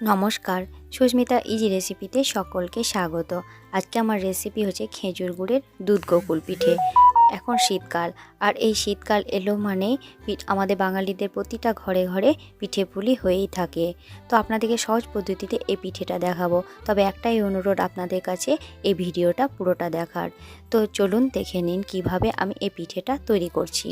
নমস্কার, সুস্মিতা ইজি রেসিপিতে সকলকে স্বাগত। আজকে আমার রেসিপি হচ্ছে খেজুর গুড়ের দুধ গোকুল পিঠে। এখন শীতকাল, আর এই শীতকাল এলো মানেই আমাদের বাঙালিদের প্রতিটা ঘরে ঘরে পিঠে পুলি হয়েই থাকে। তো আপনাদেরকে সহজ পদ্ধতিতে এই পিঠেটা দেখাবো, তবে একটাই অনুরোধ আপনাদের কাছে, এই ভিডিওটা পুরোটা দেখার। তো চলুন দেখে নিন কিভাবে আমি এই পিঠেটা তৈরি করছি।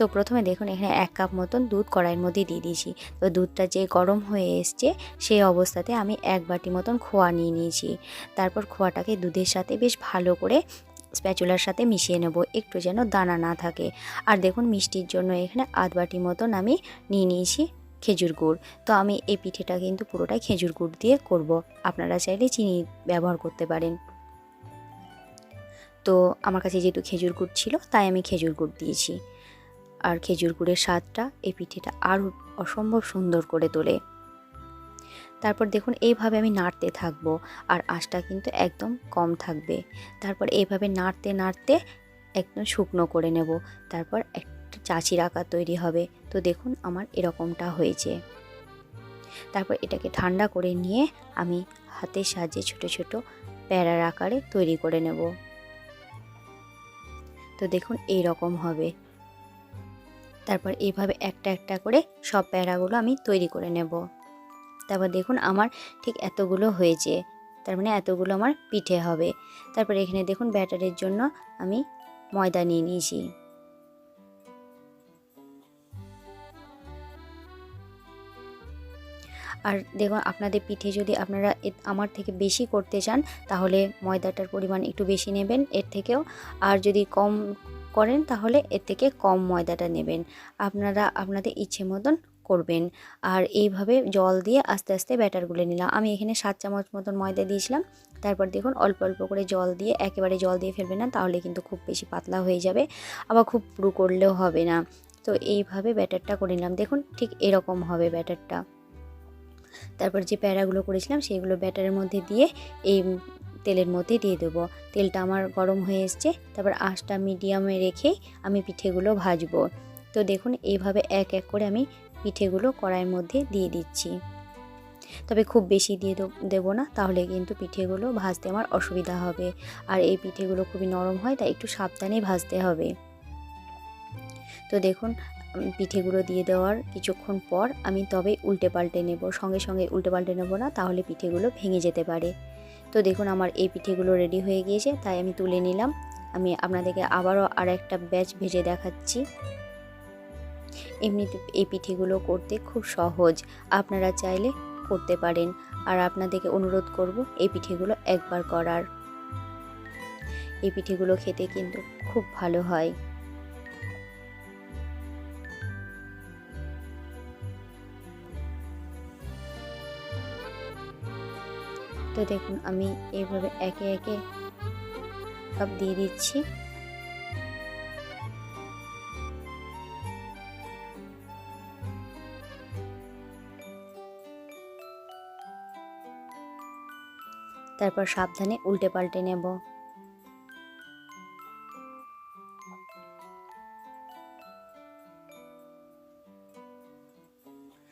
তো প্রথমে দেখুন এখানে 1 কাপ মতন দুধ কড়াইয়ের মধ্যে দিয়ে দিয়েছি। তো দুধটা যে গরম হয়ে এসছে সেই অবস্থাতে আমি 1 বাটি মতন খোয়া নিয়ে নিয়েছি। তারপর খোয়াটাকে দুধের সাথে বেশ ভালো করে স্প্যাচুলার সাথে মিশিয়ে নেব, একটু যেন দানা না থাকে। আর দেখুন মিষ্টির জন্য এখানে আধ বাটি মতন আমি নিয়ে নিয়েছি খেজুর গুড়। তো আমি এই পিঠেটা কিন্তু পুরোটাই খেজুর গুড় দিয়ে করব। আপনারা চাইলে চিনি ব্যবহার করতে পারেন। তো আমার কাছে যেহেতু খেজুর গুড় ছিল তাই আমি খেজুর গুড় দিয়েছি। আর খেজুর গুড়ের স্বাদটা এই পিঠেটা আরও অসম্ভব সুন্দর করে তোলে। তারপর দেখুন এইভাবে আমি নাড়তে থাকবো, আর আঁচটা কিন্তু একদম কম থাকবে। তারপর এইভাবে নাড়তে নাড়তে একদম শুকনো করে নেব। তারপর একটা চাচির আকার তৈরি হবে। তো দেখুন আমার এরকমটা হয়েছে। তারপর এটাকে ঠান্ডা করে নিয়ে আমি হাতের সাহায্যে ছোট ছোট প্যারার আকারে তৈরি করে নেব। তো দেখুন এই রকম হবে। তারপর এইভাবে একটা একটা করে সব প্যারাগুলো আমি তৈরি করে নেব। তারপর দেখুন আমার ঠিক এতগুলো হয়েছে, তার মানে এতগুলো আমার পিঠে হবে। তারপর এখানে দেখুন ব্যাটারের জন্য আমি ময়দা নিয়ে নিয়েছি। আর দেখুন আপনাদের পিঠে যদি আপনারা আমার থেকে বেশি করতে চান তাহলে ময়দাটার পরিমাণ একটু বেশি নেবেন এর থেকেও, আর যদি কম করেন তাহলে এর থেকে কম ময়দাটা নেবেন। আপনারা আপনাদের ইচ্ছে মতন করবেন। আর এইভাবে জল দিয়ে আস্তে আস্তে ব্যাটার গুলে নিলাম। আমি এখানে 7 চামচ মতন ময়দা দিয়েছিলাম। তারপর দেখুন অল্প অল্প করে জল দিয়ে, একেবারে জল দিয়ে ফেলবেন না, তাহলে কিন্তু খুব বেশি পাতলা হয়ে যাবে, আবার খুব পুরু করলেও হবে না। তো এইভাবে ব্যাটারটা করে নিলাম। দেখুন ঠিক এরকম হবে ব্যাটারটা। তারপর যে প্যারাগুলো করেছিলাম সেইগুলো ব্যাটারের মধ্যে দিয়ে এই তেলের মধ্যে দিয়ে দেবো। তেলটা আমার গরম হয়ে এসছে। তারপর আঁচটা মিডিয়ামে রেখেই আমি পিঠেগুলো ভাজবো। তো দেখুন এইভাবে এক এক করে আমি পিঠেগুলো কড়াইয়ের মধ্যে দিয়ে দিচ্ছি। তবে খুব বেশি দিয়ে দেবো না, তাহলে কিন্তু পিঠেগুলো ভাজতে আমার অসুবিধা হবে। আর এই পিঠেগুলো খুবই নরম হয়, তাই একটু সাবধানেই ভাজতে হবে। তো দেখুন পিঠেগুলো দিয়ে দেওয়ার কিছুক্ষণ পর আমি তবে উল্টে পাল্টে নেব। সঙ্গে সঙ্গে উল্টে পাল্টে নেব না, তাহলে পিঠেগুলো ভেঙে যেতে পারে। তো দেখুন আমার এই পিঠেগুলো রেডি হয়ে গিয়েছে, তাই আমি তুলে নিলাম। আমি আপনাদেরকে আবারও আর একটা ব্যাচ ভেজে দেখাচ্ছি। এমনিতে এই পিঠেগুলো করতে খুব সহজ, আপনারা চাইলে করতে পারেন। আর আপনাদেরকে অনুরোধ করব এই পিঠেগুলো একবার করার। এই পিঠেগুলো খেতে কিন্তু খুব ভালো হয়। তো দেখুন আমি এইভাবে একে একে সব দিয়ে দিচ্ছি। তারপর সাবধানে উল্টে পাল্টে নেব।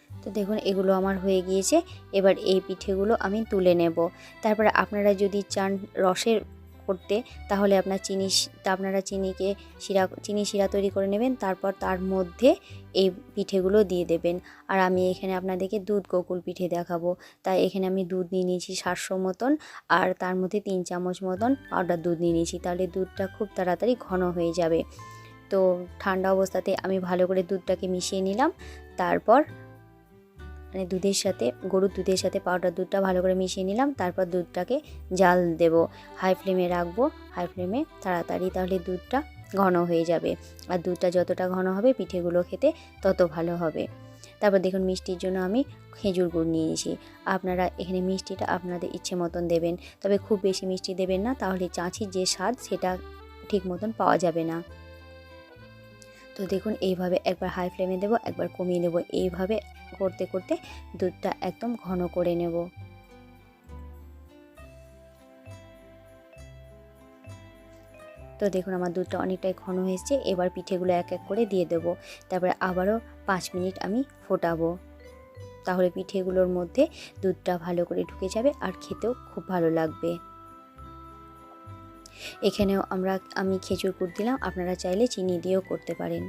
তো দেখুন এগুলো আমার হয়ে গিয়েছে। এবার এই পিঠেগুলো আমি তুলে নেব। তারপরে আপনারা যদি চান রসের করতে, তাহলে আপনারা চিনি শিরা তৈরি করে নেবেন। তারপর তার মধ্যে এই পিঠেগুলো দিয়ে দেবেন। আর আমি এখানে আপনাদেরকে দুধ গোকুল পিঠে দেখাবো, তাই এখানে আমি দুধ নিয়ে নিয়েছি 700 মতন, আর তার মধ্যে 3 চামচ মতন পাউডার দুধ নিয়ে নিয়েছি। তাহলে দুধটা খুব তাড়াতাড়ি ঘন হয়ে যাবে। তো ঠান্ডা অবস্থাতে আমি ভালো করে দুধটাকে মিশিয়ে নিলাম। তারপর মানে গরুর দুধের সাথে পাউডার দুধটা ভালো করে মিশিয়ে নিলাম। তারপর দুধটাকে জাল দেব, হাই ফ্লেমে রাখবো। হাই ফ্লেমে তাড়াতাড়ি, তাহলে দুধটা ঘন হয়ে যাবে। আর দুধটা যতটা ঘন হবে পিঠেগুলো খেতে তত ভালো হবে। তারপর দেখুন মিষ্টির জন্য আমি খেজুর গুড় নিয়েছি। আপনারা এখানে মিষ্টিটা আপনাদের ইচ্ছে মতন দেবেন, তবে খুব বেশি মিষ্টি দেবেন না, তাহলে চাঁচির যে স্বাদ সেটা ঠিক মতন পাওয়া যাবে না। তো দেখুন এইভাবে একবার হাই ফ্লেমে দেব, একবার কমিয়ে দেব। এইভাবে করতে করতে দুধটা একদম ঘন করে নেব। তো দেখুন আমার দুধটা অনেকটাই ঘন হয়েছে। এবার পিঠেগুলো এক এক করে দিয়ে দেব। তারপরে আবারও 5 মিনিট আমি ফোটাবো। তাহলে পিঠেগুলোর মধ্যে দুধটা ভালো করে ঢুকে যাবে আর খেতেও খুব ভালো লাগবে। এখানেও আমি খেজুর গুড় দিলাম, আপনারা চাইলে চিনি দিয়েও করতে পারেন।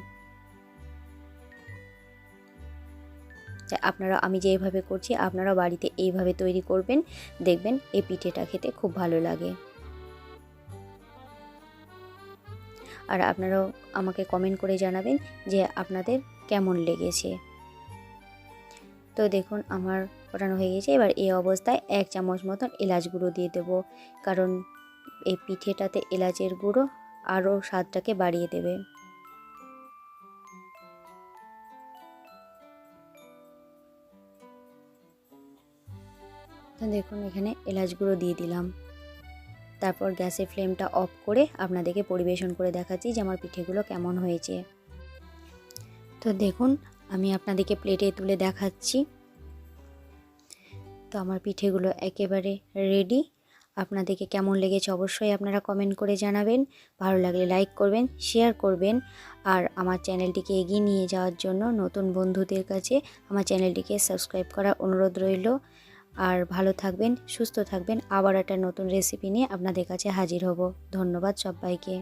আমি যেভাবে করছি আপনারা বাড়িতে এইভাবে তৈরি করবেন, দেখবেন এই পিঠেটা খেতে খুব ভালো লাগে। আর আপনারাও আমাকে কমেন্ট করে জানাবেন যে আপনাদের কেমন লেগেছে। তো দেখুন আমার ফোটানো হয়ে গেছে। এবার এই অবস্থায় 1 চামচ মতন এলাচ গুঁড়ো দিয়ে দেবো, কারণ এই পিঠেটাতে এলাচের গুঁড়ো আরও স্বাদটাকে বাড়িয়ে দেবে। তো দেখুন এখানে এলাচ গুঁড়ো দিয়ে দিলাম। তারপর গ্যাসের ফ্লেমটা অফ করে আপনাদেরকে পরিবেশন করে দেখাচ্ছি যে আমার পিঠেগুলো কেমন হয়েছে। তো দেখুন আমি আপনাদেরকে প্লেটে তুলে দেখাচ্ছি। তো আমার পিঠেগুলো একেবারে রেডি। আপনাদেরকে কেমন লেগেছে অবশ্যই আপনারা কমেন্ট করে জানাবেন। ভালো লাগলে লাইক করবেন, শেয়ার করবেন। আর আমার চ্যানেলটিকে এগিয়ে নিয়ে যাওয়ার জন্য নতুন বন্ধুদের কাছে আমার চ্যানেলটিকে সাবস্ক্রাইব করার অনুরোধ রইল। আর ভালো থাকবেন, সুস্থ থাকবেন। আবার একটা নতুন রেসিপি নিয়ে আপনাদের কাছে হাজির হব। ধন্যবাদ সবাইকে।